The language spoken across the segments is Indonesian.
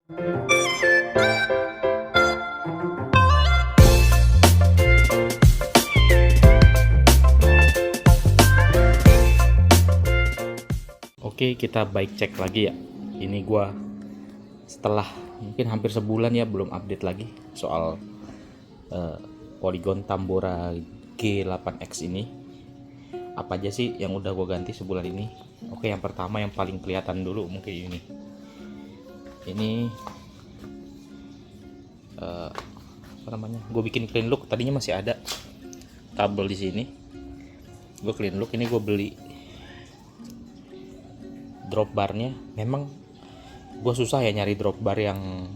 Oke, kita bike check lagi ya. Ini gua setelah mungkin hampir sebulan ya belum update lagi soal Polygon Tambora G8X ini. Apa aja sih yang udah gua ganti sebulan ini? Oke, yang pertama yang paling kelihatan dulu mungkin ini. Ini apa namanya? Gue bikin clean look, tadinya masih ada kabel di sini. Gue clean look, ini gue beli drop barnya. Memang gue susah ya nyari drop bar yang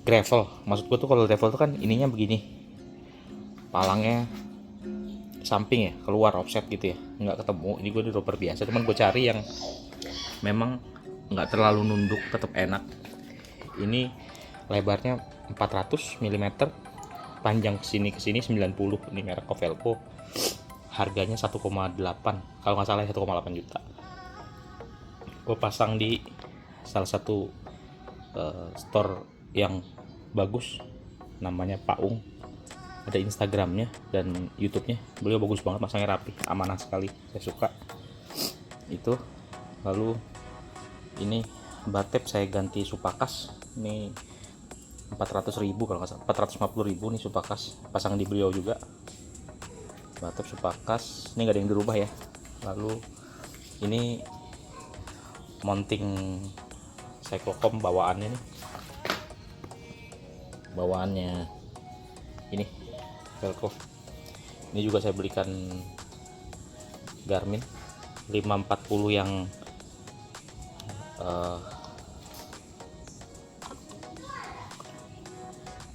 gravel. Maksud gue tuh kalau gravel tuh kan ininya begini, palangnya samping ya, keluar offset gitu ya, nggak ketemu. Ini gue di drop bar biasa, cuman gue cari yang memang nggak terlalu nunduk, tetap enak. Ini lebarnya 400 mm, panjang kesini 90. Ini merek Covelco, harganya 1,8, kalau nggak salah 1,8 juta. Gue pasang di salah satu store yang bagus, namanya Paung. Ada Instagramnya dan YouTube-nya, beliau bagus banget, masangnya rapi, amanah sekali, saya suka itu. Lalu ini batep saya ganti Supakas, ini 400.000 kalau nggak salah, 450.000 nih Supakas, pasang di beliau juga. Batep Supakas ini nggak ada yang dirubah ya. Lalu ini mounting cyclocom bawaannya nih, ini Velcro. Ini juga saya belikan Garmin 540 yang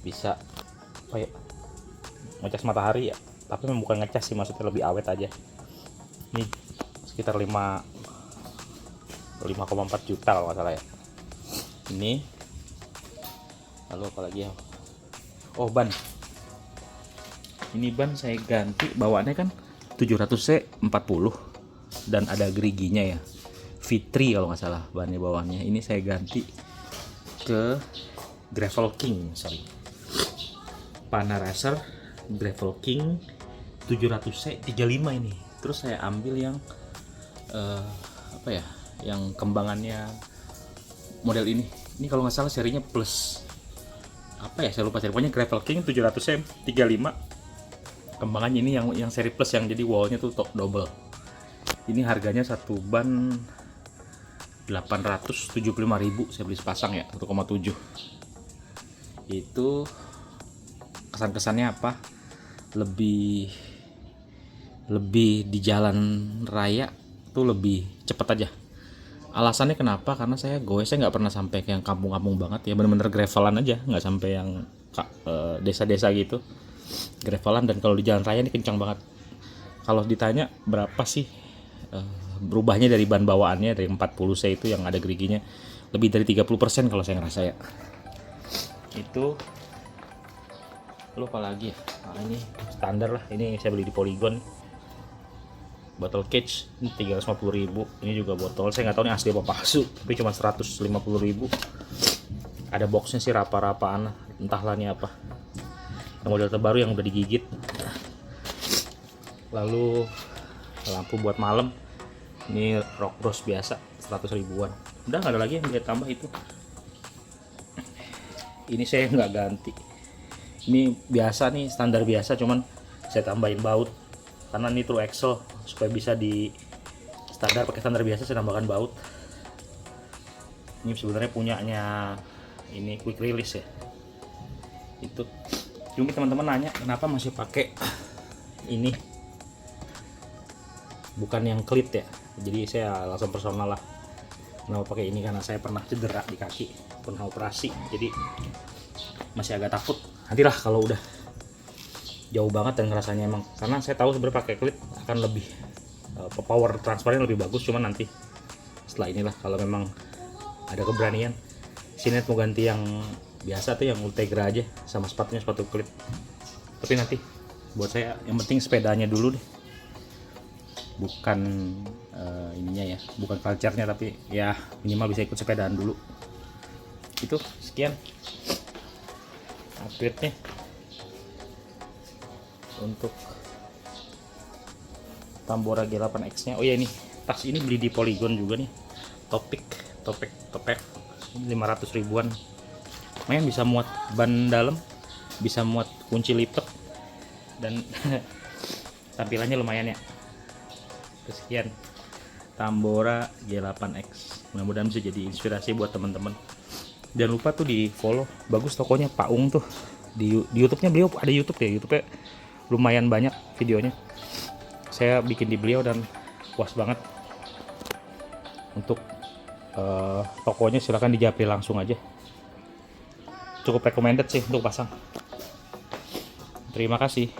bisa apa ya, ngecas matahari ya, tapi memang bukan ngecas sih, maksudnya lebih awet aja. Ini sekitar 5,4 juta kalau nggak salah ya ini. Lalu apalagi ya, oh ban. Ini ban saya ganti, bawaannya kan 700C 40 dan ada geriginya ya, Fitri kalau nggak salah bannya bawaannya. Ini saya ganti ke Gravel King, Panaracer Gravel King 700C 35 ini. Terus saya ambil yang apa ya, yang kembangannya model ini. Ini kalau nggak salah serinya plus apa ya, saya lupa seri. Pokoknya Gravel King 700C 35. Kembangannya ini yang seri plus, yang jadi wallnya tuh double. Ini harganya satu ban 875.000, saya beli sepasang ya, 1,7. Itu kesan-kesannya apa? Lebih di jalan raya tuh lebih cepet aja. Alasannya kenapa? Karena saya nggak pernah sampai ke yang kampung-kampung banget ya, bener-bener gravelan aja, nggak sampai yang desa-desa gitu, gravelan. Dan kalau di jalan raya ini kencang banget. Kalau ditanya berapa sih berubahnya dari ban bawaannya, dari 40C itu yang ada geriginya, lebih dari 30% kalau saya ngerasa ya. Itu lupa lagi ya. Nah, ini standar lah, ini saya beli di Polygon. Botol cage ini 350.000. Ini juga botol, saya nggak tahu ini asli apa palsu, tapi cuma 150.000. Ada boxnya sih, rapa-rapaan, entahlah ini apa. Yang model terbaru yang udah digigit. Lalu lampu buat malam, ini rock bros biasa 100 ribuan. Udah nggak ada lagi yang dia tambah itu. Ini saya nggak ganti, ini biasa nih, standar biasa, cuman saya tambahin baut karena ini true axle, supaya bisa di standar, pakai standar biasa saya tambahkan baut. Ini sebenarnya punyanya ini quick release ya. Itu mungkin teman-teman nanya kenapa masih pakai ini, bukan yang klit ya. Jadi saya langsung personal lah, kenapa pakai ini, karena saya pernah cedera di kaki, pernah operasi, jadi masih agak takut nantilah kalau udah jauh banget dan ngerasanya emang, karena saya tahu sebenarnya pakai klit akan lebih power transfernya lebih bagus. Cuman nanti setelah inilah, kalau memang ada keberanian, sini mau ganti yang biasa tuh, yang Ultegra aja, sama sepatunya sepatu klit. Tapi nanti buat saya yang penting sepedanya dulu deh, bukan ininya ya, bukan culture-nya, tapi ya minimal bisa ikut sepedaan dulu. itu sekian update-nya untuk Tambora G8X nya. Oh ya, ini tas ini beli di Polygon juga nih, topik ini 500 ribuan, lumayan, bisa muat ban dalam, bisa muat kunci lipat, dan tampilannya lumayan ya. Sekian Tambora G8X, mudah-mudahan bisa jadi inspirasi buat teman-teman. Jangan lupa tuh di follow, bagus tokonya Pak Ung tuh di YouTube-nya, beliau ada YouTube ya, YouTube-nya lumayan banyak videonya, saya bikin di beliau dan puas banget. Untuk tokonya silahkan dijapri langsung aja, cukup recommended sih untuk pasang. Terima kasih.